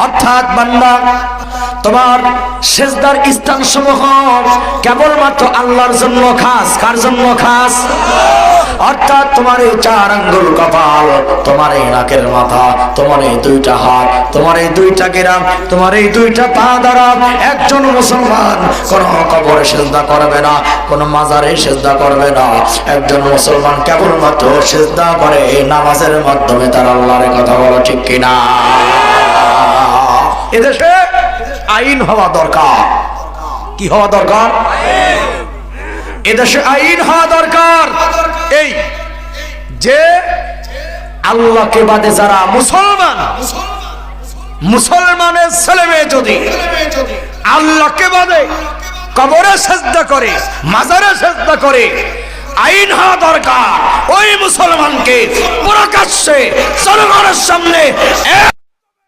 অর্থাৎ বান্দা তোমার সিজদার স্থানসমূহ কেবলমাত্র আল্লাহর জন্য খাস। কার জন্য খাস? অর্থাৎ তোমার এই 4 আঙ্গুল কপাল, তোমার এই নাকের মাথা, তোমার এই 2টা হাত, তোমার এই 2টা গিরাম, তোমার এই 2টা পা দ্বারা একজন মুসলমান কোন কবরে সিজদা করবে না, কোন মাজারে সিজদা করবে না। একজন মুসলমান কেবলমাত্র সিজদা করে এই নামাজের মাধ্যমে তার আল্লাহর কথা বলো ঠিক কিনা? এদেশে আইন হওয়া দরকার। কি হওয়া দরকার? এদেশে আইন হওয়া দরকার এই যে আল্লাহকে বাদে যারা মুসলমানের ছেলে মেয়ে যদি আল্লাহকে বাদে কবরে সিজদা করে, মাজারে সিজদা করে, আইন হওয়া দরকার ওই মুসলমানকে প্রকাশ্যে জনগণের সামনে